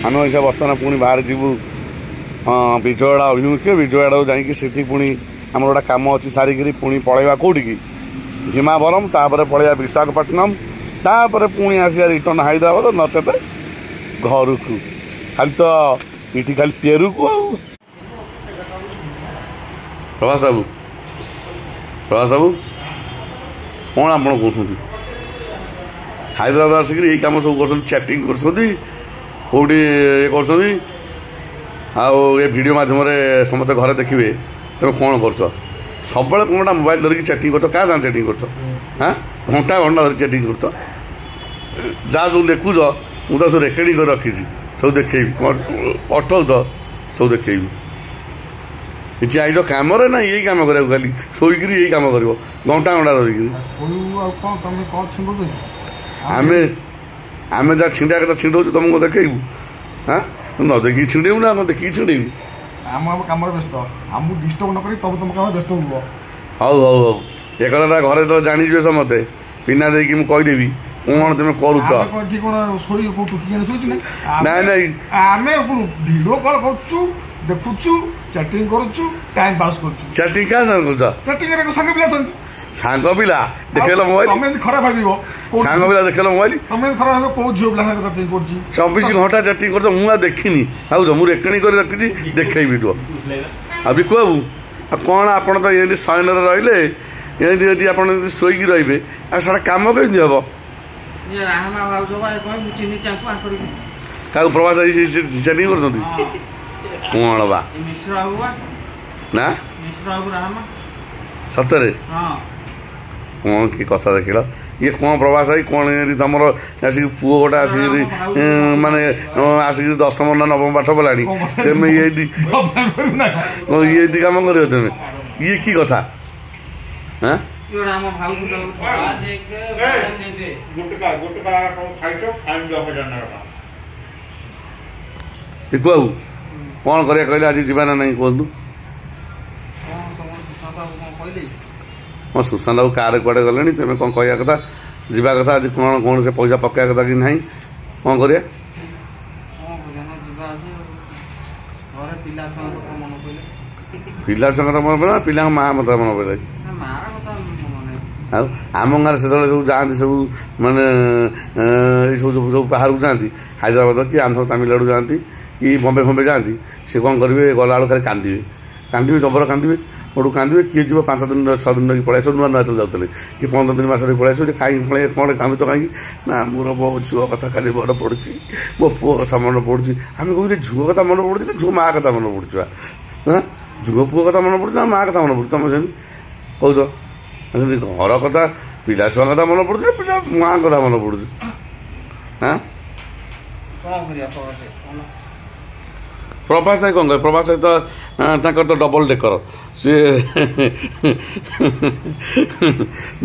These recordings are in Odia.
ଆମେ ଏଇଟା ବର୍ତ୍ତମାନ ପୁଣି ବାହାରେ ଯିବୁ ବିଜୟୱାଡ଼ା ଅଭିମୁଖେ। ବିଜୟୱାଡ଼ାକୁ ଯାଇକି ସେଠି ପୁଣି ଆମର ଗୋଟେ କାମ ଅଛି ସାରିକିରି ପୁଣି ପଳେଇବା କୋଉଠିକି ଭୀମାବରମ୍, ତାପରେ ପଳେଇବା ବିଶାଖାପଟ୍ଟନମ୍, ତାପରେ ପୁଣି ଆସିବା ରିଟର୍ନ ହାଇଦ୍ରାବାଦ ନଚେତ ଘରକୁ। ଖାଲି ତ ଏଠି ଖାଲି ପେରୁକୁ ଆଉ। ପ୍ରଭାସ ବାବୁ କ'ଣ ଆପଣ କହୁଛନ୍ତି? ହାଇଦ୍ରାବାଦ ଆସିକିରି ଏଇ କାମ ସବୁ କରୁଛନ୍ତି, ଚାଟିଂ କରୁଛନ୍ତି, କେଉଁଠି ଇଏ କରୁଛନ୍ତି, ଆଉ ଏ ଭିଡ଼ିଓ ମାଧ୍ୟମରେ ସମସ୍ତେ ଘରେ ଦେଖିବେ ତମେ କ'ଣ କରୁଛ। ସବୁବେଳେ କ'ଣଟା ମୋବାଇଲ ଧରିକି ଚାଟିଂ କରୁଛ, କାହା ସାଙ୍ଗେ ଚାଟିଂ କରୁଛ? ହଁ, ଘଣ୍ଟା ଧରି ଚାଟିଂ କରୁଛ। ଯାହା ସବୁ ଲେଖୁଛ ମୁଁ ତ ସବୁ ରେକର୍ଡ଼ିଂ କରି ରଖିଛି, ସବୁ ଦେଖେଇବି। ଅଟଉଛ ସବୁ ଦେଖେଇବି। କିଛି ଆଇଛ କାମରେ ନା ଏଇ କାମ କରିବାକୁ, ଖାଲି ଶୋଇକିରି ଏଇ କାମ କରିବ ଘଣ୍ଟା ଧରିକିରି। ଆମେ ଯାହା ଛିଣ୍ଡା କଥା ଛିଣ୍ଡଉଛୁ ତମକୁ ଦେଖେଇବୁ? ହଁ, ନ ଦେଖିକି ଛିଣ୍ଡେଇବୁ ନା, ଦେଖିକି ଛିଣ୍ଡେଇବୁ? କାମରେ ବ୍ୟସ୍ତ, ଆମକୁ ଡିଷ୍ଟର୍ବ ନ କରି ତମେ ତମ କାମରେ ବ୍ୟସ୍ତ ହୁଅ। ହଉ ଏ କଥାଟା ଘରେ ତ ଜାଣିଯିବେ ସମସ୍ତେ, ପିନା ଦେଇକି ମୁଁ କହିଦେବି କ'ଣ ତମେ କରୁଛ। ନାଇଁ ଆମେ ଭିଡ଼ିଓ କଲ୍ କରୁଛୁ, ଦେଖୁଛୁ, ଚାଟିଂ କରୁଛୁ, ଟାଇମ୍ ପାସ୍ କରୁଛୁ। ଚାଟିଂ କାହା ସାଙ୍ଗେ କରୁଛ? ଚାଟିଂ ସାଙ୍ଗ ପିଲା ଅଛନ୍ତି। ସାଙ୍ଗ ପିଲା ଦେଖେଇଲ ମୋବାଇଲ? ତମେ ଏମିତି ଖରାପ ଭାବିବ। ସାଙ୍ଗ ପିଲା ଦେଖେଇଲ ମୋବାଇଲ? ତମେ ଖରାପ ଭାବିବ କୋଉ ଝିଅ ପିଲା ସାଙ୍ଗେ ଚାଟିଂ କରୁଛି। 24 ଘଣ୍ଟା ଚାଟିଂ କରୁଛ, ମୁଁ ଆଉ ଦେଖିନି। ଭାବୁଛ ମୁଁ ରେକର୍ଡ଼ିଂ କରି ରଖିଛି, ଦେଖେଇବି ତୁ। ଆଉ ବିକୁ ବାବୁ, ଆଉ କ'ଣ ଆପଣ ତ ଏମିତି ଶୟନରେ ରହିଲେ, ଏମିତି ଯଦି ଆପଣ ଯଦି ଶୋଇକି ରହିବେ ଆଉ ସେଟା କାମ କେମିତି ହବ? କାହାକୁ ପ୍ରବାସ ଚାଟିଂ କରୁଛନ୍ତି? କ'ଣ ବା ନା ସତରେ? କ'ଣ କି କଥା ଦେଖିଲ? ଇଏ କ'ଣ ପ୍ରବାସ ଭାଇ, କ'ଣ ଏମିତି ତମର ଆସିକି ପୁଅ ଗୋଟେ ଆସିକିରି ମାନେ ଆସିକିରି 10ମ ନା 9ମ ପାଠ ପଢ଼ିଲାଣି, ତେମେ ଇଏ କାମ କରିବ ତେମେ? ଇଏ କି କଥା? ହଁ, ବିକୁ ବାବୁ କ'ଣ କରିବା କହିଲେ? ଆଜି ଯିବା ନା ନାହିଁ କୁହନ୍ତୁ? ହଁ, ସୁଶାନ୍ତ ବାବୁ କାରରେ କୁଆଡ଼େ ଗଲେଣି, ତମେ କ'ଣ କହିବା କଥା? ଯିବା କଥା। ଆଜି କ'ଣ ସେ ପଇସା ପକାଇବା କଥା କି ନାହିଁ, କ'ଣ କରିବା? ପିଲା ଛୁଆଙ୍କ କଥା ମନେ ପଡ଼ିଲା, ପିଲାଙ୍କ ମା କଥା ମନେ ପଡ଼ିଲା? ଆଉ ଆମ ଗାଁରେ ସେତେବେଳେ ସବୁ ଯାଆନ୍ତି, ସବୁ ମାନେ ଏଇ ସବୁ ବାହାରକୁ ଯାଆନ୍ତି, ହାଇଦ୍ରାବାଦ କି ଆନ୍ଧ୍ର ତାମିଲନାଡୁ ଯାଆନ୍ତି କି ବମ୍ବେ ଯାଆନ୍ତି। ସେ କ'ଣ କରିବେ, ଗଲାବେଳକୁ ଖାଲି କାନ୍ଦିବେ, ଜବର କାନ୍ଦିବେ, ମୋଠୁ କାନ୍ଦିବେ। କିଏ ଯିବ 5 ଦିନ 6 ଦିନ ଧରିକି ପଳେଇ ଆସିବ, ନୂଆ ଯେତେବେଳେ ଯାଉଥିଲେ, କି 15 ଦିନ ମାସ ଧରିକି ପଳେଇ ଆସିବ। କାହିଁକି ପଳେଇ କ'ଣ କାନ୍ଦୁଛ କାହିଁକି? ନା ମୋର ମୋ ଝୁଅ କଥା ଖାଲି ମନେ ପଡ଼ୁଛି, ମୋ ପୁଅ କଥା ମନେ ପଡ଼ୁଛି। ଆମେ କହୁଛୁ ଝୁଅ କଥା ମନେ ପଡ଼ୁଛି ନା ଝୁଅ ମା କଥା ମନେ ପଡ଼ୁଛି? ହଁ, ଝୁଅ ପୁଅ କଥା ମନେ ପଡ଼ୁଛି ନା ମା କଥା ମନେ ପଡ଼ୁଛି? ତମେ ସେମିତି କହୁଛ। ଘର କଥା, ପିଲା ଛୁଆ କଥା ମନେ ପଡ଼ୁଛି ନା ପିଲା ମା କଥା ମନେ ପଡ଼ୁଛି? ହଁ, ପ୍ରଭାସ ଭାଇ କ'ଣ କହେ? ପ୍ରଭାସ ଭାଇ ତ ତାଙ୍କର ତ ଡବଲ ଡେକର, ସିଏ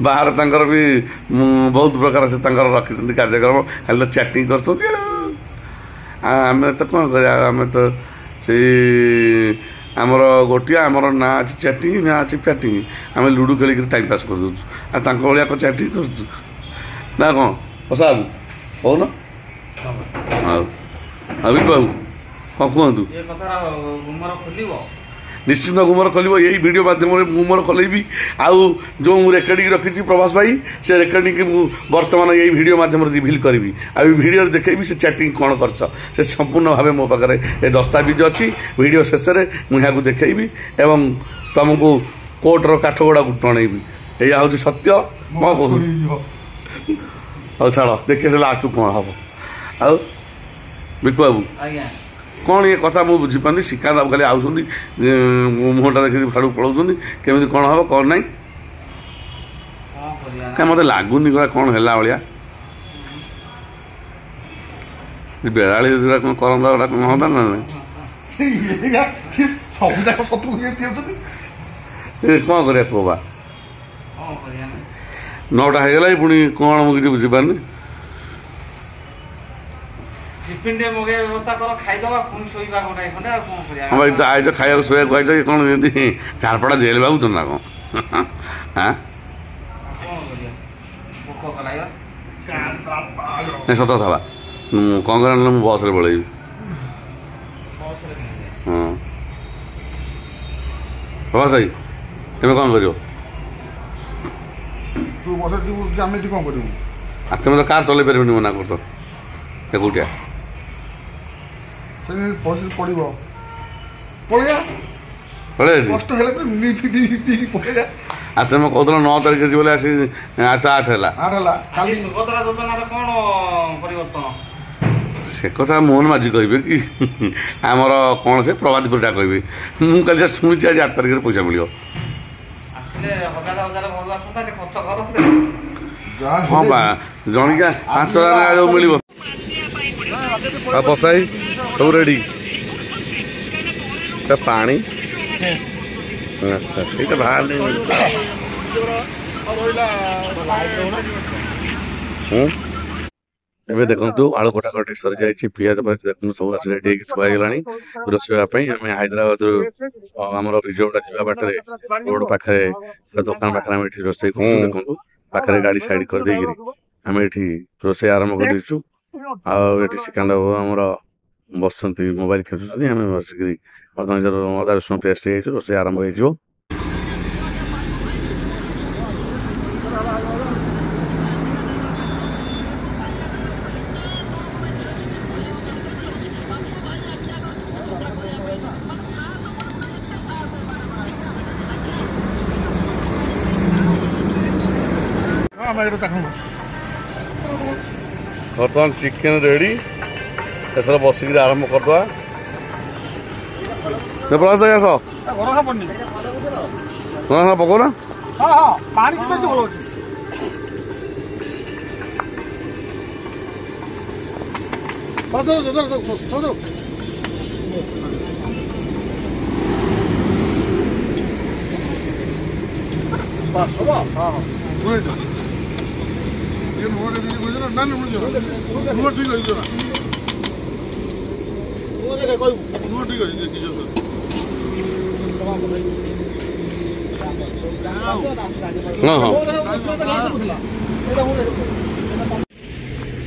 ବାହାରେ ତାଙ୍କର ବି ବହୁତ ପ୍ରକାର ସେ ତାଙ୍କର ରଖିଛନ୍ତି କାର୍ଯ୍ୟକ୍ରମ, ଖାଲି ତ ଚାଟିଂ କରୁଛନ୍ତି। ଆଉ ଆମେ ତ କ'ଣ କରିବା? ଆମେ ତ ସେଇ ଆମର ଗୋଟିଏ, ଆମର ନାଁ ଅଛି ଚାଟିଂ, ନାଁ ଅଛି ଫ୍ୟାଟିଂ। ଆମେ ଲୁଡୁ ଖେଳିକିରି ଟାଇମ୍ ପାସ୍ କରିଦେଉଛୁ, ଆଉ ତାଙ୍କ ଭଳିଆ କ'ଣ ଚାଟିଂ କରୁଛୁ ନା କ'ଣ? ବସା ବାବୁ କହୁନ। ଆଉ ବିକୁ ବାବୁ କ'ଣ କୁହନ୍ତୁ? ନିଶ୍ଚିନ୍ତ ଗୁମର ଖୋଲିବ। ଏଇ ଭିଡ଼ିଓ ମାଧ୍ୟମରେ ଗୁମର ଖୋଲେଇବି। ଆଉ ଯେଉଁ ମୁଁ ରେକର୍ଡ଼ିଂ ରଖିଛି ପ୍ରଭାସ ଭାଇ, ସେ ରେକର୍ଡ଼ିଂକି ମୁଁ ବର୍ତ୍ତମାନ ଏଇ ଭିଡ଼ିଓ ମାଧ୍ୟମରେ ରିଭିଲ୍ କରିବି। ଆଉ ଏଇ ଭିଡ଼ିଓରେ ଦେଖେଇବି ସେ ଚାଟିଂ କ'ଣ କରିଛ। ସେ ସମ୍ପୂର୍ଣ୍ଣ ଭାବେ ମୋ ପାଖରେ ଏ ଦସ୍ତାବିଜ ଅଛି। ଭିଡ଼ିଓ ଶେଷରେ ମୁଁ ଏହାକୁ ଦେଖେଇବି ଏବଂ ତମକୁ କୋର୍ଟର କାଠଗୋଡ଼ାକୁ ଟଣେଇବି। ଏଇଆ ହେଉଛି ସତ୍ୟ। କ'ଣ କହୁଛୁ? ହଉ ଛାଡ଼, ଦେଖେଇ ଲାଷ୍ଟକୁ କ'ଣ ହବ। ଆଉ ବିକୁ ବାବୁ କ'ଣ ଇଏ କଥା ମୁଁ ବୁଝିପାରୁନି। ଶ୍ରୀକାନ୍ତ ବାବୁ ଖାଲି ଆଉଛନ୍ତି, ମୁହଁଟା ଦେଖିକି ଫାଡ଼ୁ ପଳାଉଛନ୍ତି, କେମିତି କ'ଣ ହବ କ'ଣ ନାହିଁ। କାଇଁ ମୋତେ ଲାଗୁନି ଗୁଡ଼ା କ'ଣ ହେଲା ଭଳିଆ। ବେଳାଳି ଯୋଉଟା କ'ଣ କରନ୍ତା, ଗୋଟା କ'ଣ ହନ୍ତା ନା ନାହିଁ? କ'ଣ କରିବା କୁହ ବା? 9ଟା ହେଇଗଲା, ପୁଣି କ'ଣ ମୁଁ କିଛି ବୁଝିପାରୁନି। ଆଇଛ ଖାଇବାକୁ ଶୋଇବାକୁ ଆଇଛ କି କ'ଣ? ଯେମିତି ଝାରପଡ଼ା ଜେଲ୍ ଭାବୁଛ ନା କ'ଣ? ସତ କଥା ବା, କ'ଣ କରିବା? ମୁଁ ବସ୍ରେ ପଳେଇବି। ହଁ ପ୍ରଭାସ ଭାଇ ତୁମେ କ'ଣ କରିବ? ତୁ ବର୍ଷା ଯିବୁ ଆମେ ଏଠି କ'ଣ କରିବୁ? ଆଉ ତୁମେ ତ କାର୍ ଚଲେଇ ପାରିବନି ମନା କରୁଛ ଏକୁଟିଆ। ସେମିତି ପରିସ୍ଥିତି ପଡ଼ିବ ପଳେଇବା ପଳେଇ କଷ୍ଟ ହେଲେ ପିଇକି ପଳେଇବା। ଆଉ ତୁମେ କହୁଥିଲ 9 ତାରିଖ ଯିବ ବୋଲି ଆସି 8 ହେଲା। କାଲି ସୁଭଦ୍ରା ଯୋଜନାରେ କ'ଣ ପରିବର୍ତ୍ତନ? ସେ କଥା ମୋହନ ମାଝୀ କହିବେ କି ଆମର କ'ଣ ସେ ପ୍ରଭାତ ପରିଡ଼ା କହିବେ। ମୁଁ କାଲି ଯାହା ଶୁଣିଛି ଆଜି 8 ତାରିଖରେ ପଇସା ମିଳିବ। ଆସିଲେ ହଜାର ହଜାର ଘରୁ ଆସନ୍ତାନି ଖର୍ଚ୍ଚ କରନ୍ତେ। ହଁ ବା ଜଣିକା 5,000 ଯେଉଁ ମିଳିବ। ଆଉ ବସାଇ ସବୁ ରେଡ଼ି ପାଣି ଆଚ୍ଛା ସେଇଟା ବାହାରିଲେ ଏବେ ଦେଖନ୍ତୁ ଆଳୁ କଟାକଟି ସରିଯାଇଛି। ପିଆଜ ଦେଖନ୍ତୁ ସବୁ ଆସି ରେଡ଼ି ହେଇକି ଥୁଆ ହେଇଗଲାଣି ରୋଷେଇବା ପାଇଁ। ଆମେ ହାଇଦ୍ରାବାଦରୁ ଆମର ବିଜୟୱାଡ଼ା ଯିବା ବାଟରେ ରୋଡ଼ ପାଖରେ ଦୋକାନ ପାଖରେ ଆମେ ଏଠି ରୋଷେଇ କରୁଛୁ। ଦେଖନ୍ତୁ ପାଖରେ ଗାଡ଼ି ସାଇଡ୍ କରିଦେଇକିରି ଆମେ ଏଠି ରୋଷେଇ ଆରମ୍ଭ କରିଦେଇଛୁ। ଆଉ ଏଠି ଶ୍ରୀକାନ୍ତ ବାବୁ ଆମର ବସୁଛନ୍ତି ମୋବାଇଲ ଖେଳୁଛନ୍ତି। ଆମେ ବସିକିରି ବର୍ତ୍ତମାନ ଅଦା ରସୁଣ ପେଷ୍ଟ ହେଇଯାଇଛି ରୋଷେଇ ଆରମ୍ଭ ହେଇଯିବ। ବର୍ତ୍ତମାନ ଚିକେନ ରେଡି ଏଥର ବସିକିରି ଆରମ୍ଭ କରିଦେବା। ପ୍ରଭାସ ଭାଇ ଆସ ପକଉନା।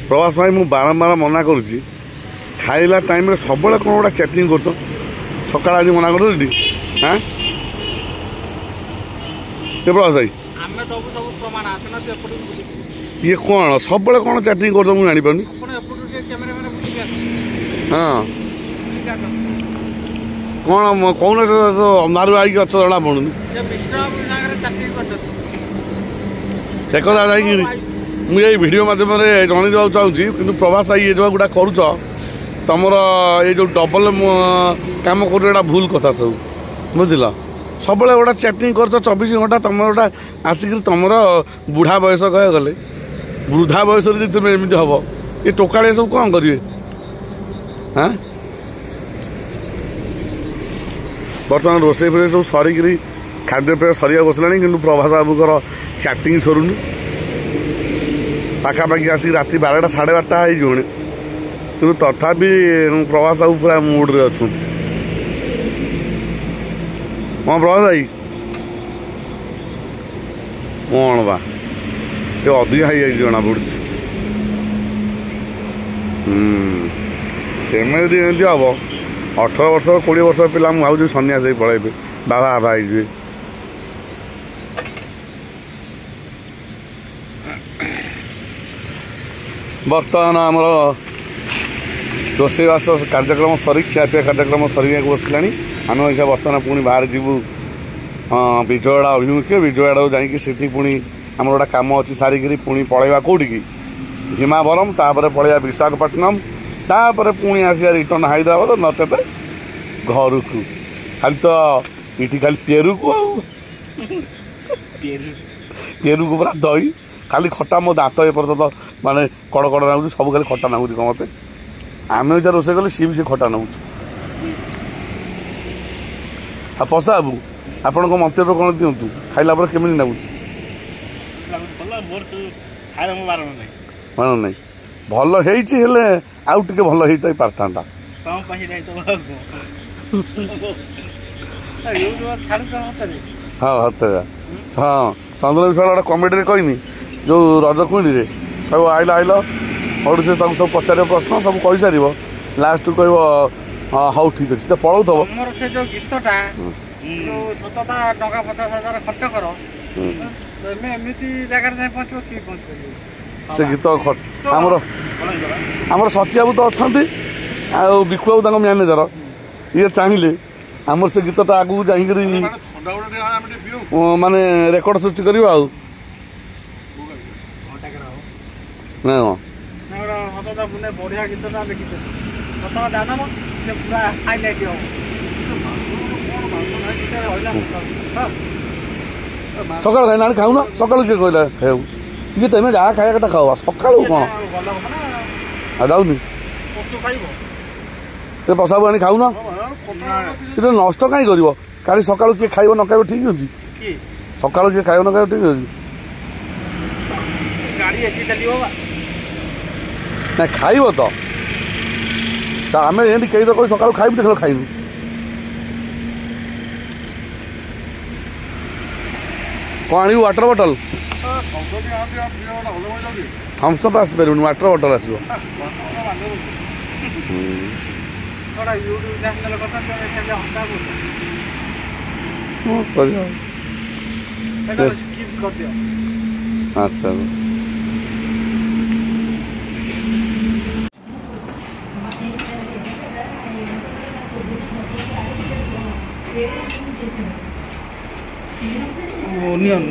ପ୍ରଭାସ ଭାଇ ମୁଁ ବାରମ୍ବାର ମନା କରୁଛି ଖାଇଲା ଟାଇମରେ ସବୁବେଳେ କ'ଣ ଗୋଟେ ଚାଟିଂ କରୁଛ। ସକାଳେ ଆଜି ମନା କରୁଛି ହଁ ପ୍ରଭାସ ଭାଇ ଇଏ କ'ଣ ସବୁବେଳେ କ'ଣ ଚାଟିଂ କରୁଛ ମୁଁ ଜାଣିପାରୁନି। ହଁ କ'ଣ କହୁନ ଅନ୍ଧାରୁ ଆଇକି ଅଛ ଜଣା ପଡୁନି। ସେ କଥା ଯାଇକିରି ମୁଁ ଏଇ ଭିଡ଼ିଓ ମାଧ୍ୟମରେ ଜଣେଇ ଦେବାକୁ ଚାହୁଁଛି କିନ୍ତୁ ପ୍ରଭାସ ଭାଇ ଏ ଯେଉଁ ଗୁଡ଼ା କରୁଛ ତମର ଏଇ ଯେଉଁ ଡବଲ କାମ କରୁଛ ଏଇଟା ଭୁଲ କଥା ସବୁ ବୁଝିଲ। ସବୁବେଳେ ଗୋଟେ ଚାଟିଂ କରୁଛ 24 ଘଣ୍ଟା ତମର ଗୋଟା ଆସିକିରି ତମର ବୁଢ଼ା ବୟସ କହିବାକୁ ଗଲେ ବୃଦ୍ଧା ବୟସରେ ଯଦି ତୁମେ ଏମିତି ହବ ଏ ଟୋକାଳିଆ ସବୁ କ'ଣ କରିବେ? ହଁ ବର୍ତ୍ତମାନ ରୋଷେଇ ଫୋଷେଇ ସବୁ ସରିକିରି ଖାଦ୍ୟପେୟ ସରିବାକୁ ବସିଲାଣି କିନ୍ତୁ ପ୍ରଭାସ ବାବୁଙ୍କର ଚାଟିଂ ସରୁନି। ପାଖାପାଖି ଆସିକି ରାତି 12ଟା 12:30 ହେଇଯିବଣି କିନ୍ତୁ ତଥାପି ପ୍ରଭାସ ବାବୁ ପୁରା ମୁଡ୍ରେ ଅଛନ୍ତି। ହଁ ପ୍ରଭାସ ଭାଇ କ'ଣ ବା ସେ ଅଧିକା ହେଇଯାଇଛି ଜଣାପଡ଼ୁଛି। ତେମେ ଯଦି ଏମିତି ହବ 18 ବର୍ଷ 20 ବର୍ଷ ପିଲା ମୁଁ ଭାବୁଛି ସନ୍ନ୍ୟାସ ହେଇ ପଳେଇବେ ବାବା ବାବା ହେଇଯିବେ। ବର୍ତ୍ତମାନ ଆମର ରୋଷେଇବାସ କାର୍ଯ୍ୟକ୍ରମ ସରି ଖିଆପିଆ କାର୍ଯ୍ୟକ୍ରମ ସରିବାକୁ ବସିଲାଣି। ଆମେ ଏଇଟା ବର୍ତ୍ତମାନ ପୁଣି ବାହାରେ ଯିବୁ ବିଜୟୱାଡ଼ା ଅଭିମୁଖେ। ବିଜୟୱାଡ଼ାକୁ ଯାଇକି ସେଠି ପୁଣି ଆମର ଗୋଟେ କାମ ଅଛି ସାରିକିରି ପୁଣି ପଳେଇବା କୋଉଠିକି ଭୀମାବରମ୍, ତାପରେ ପଳେଇବା ବିଶାଖାପଟ୍ଟନମ୍, ତାପରେ ପୁଣି ଆସିବା ରିଟର୍ଣ୍ଣ ହାଇଦ୍ରାବାଦ ନଚେତ ଘରକୁ। ଖାଲି ତ ଏଠି ଖାଲି ପେରୁକୁ ଆଉ ପେରୁକୁ ପୁରା ଦହି ଖାଲି ଖଟା। ମୋ ଦାନ୍ତ ଏପର୍ଯ୍ୟନ୍ତ ମାନେ କଡ଼ କଡ଼ ନାଗୁଛି ସବୁ ଖାଲି ଖଟା ନାଗୁଛି କ'ଣ ମତେ। ଆମେ ଯାହା ରୋଷେଇ କଲେ ସିଏ ବି ସେ ଖଟା ନାଗୁଛି। ଆଉ ପଶା ବାବୁ ଆପଣଙ୍କ ମନ୍ତବ୍ୟ କ'ଣ ଦିଅନ୍ତୁ ଖାଇଲା ପରେ କେମିତି ନାଗୁଛି? ମାନ ନାହିଁ ଭଲ ହେଇଛି ହେଲେ ଆଉ ଟିକେ ଭଲ ହେଇଥାଇ ପାରିଥାନ୍ତା। ହଁ ହତେରା ହଁ ଚନ୍ଦ୍ର ବିଶ୍ୱାଳ ଗୋଟେ କମେଡିରେ କହିନି ଯୋଉ ରଜ କୁଇଣିରେ ସବୁ ଆଇଲ ପଡ଼ୁ ସେ ତାକୁ ସବୁ ପଚାରିବ ପ୍ରଶ୍ନ ସବୁ କହିସାରିବ ଲାଷ୍ଟକୁ କହିବ ହଁ ହଉ ଠିକ୍ ଅଛି ସେ ପଳଉଥିବ ତମର ସେ ଯୋଉ ଗୀତଟା ଯୋଉ ସତତା ଟଙ୍କା 50,000 ଖର୍ଚ୍ଚ କର ତମେ ଏମିତି ଜାଗାରେ ଯାଇ ପହଞ୍ଚିବ କିଏ ପହଞ୍ଚିପାରିବ ସେ ଗୀତ ଆମର ସଚି ବାବୁ ତ ଅଛନ୍ତି ଆଉ ବିକୁ ବାବୁ ତାଙ୍କ ମ୍ୟାନେଜର ଇଏ ଚାହିଁଲେ ଆମର ସେ ଗୀତଟା ଆଗକୁ ଯାଇକିରି ମାନେ ରେକର୍ଡ ସୃଷ୍ଟି କରିବ ଆଉ ନା କଣ ବଢିଆ ଗୀତଟା ଦେଖିଛ ସତ ଜାଣବ ସେ ପୁରା ହାଇଲାଇଟ୍ ହବ ସକାଳୁ ଖାଇନା ଆଣି ଖାଉନ ସକାଳୁ କିଏ କହିଲା ଖାଇବାକୁ ଇଏ ତମେ ଯାହା ଖାଇବା କଥା ଖାଅ ସକାଳୁ କଣ ଆଉ ଯାଉନି ସେ ପଶାବୁ ଆଣି ଖାଉନ ଏଟା ନଷ୍ଟ କାହିଁ କରିବ କାଲି ସକାଳୁ କିଏ ଖାଇବ ନ ଖାଇବ ଠିକ୍ ଅଛି ସକାଳୁ କିଏ ଖାଇବ ନ ଖାଇବ ଠିକ୍ ଅଛି ନା ଖାଇବ ତ ଆମେ ଏମିତି କେହି ତ କହି ସକାଳୁ ଖାଇବୁ ଦେଖିଲ ଖାଇବୁ କ'ଣ ଆଣିବୁ ୱାଟର ବଟଲ ଥମ୍ସଅପ୍ ଆସିପାରିବନି ୱାଟର ବଟଲ ଆସିବ ଆଚ୍ଛା ओनियन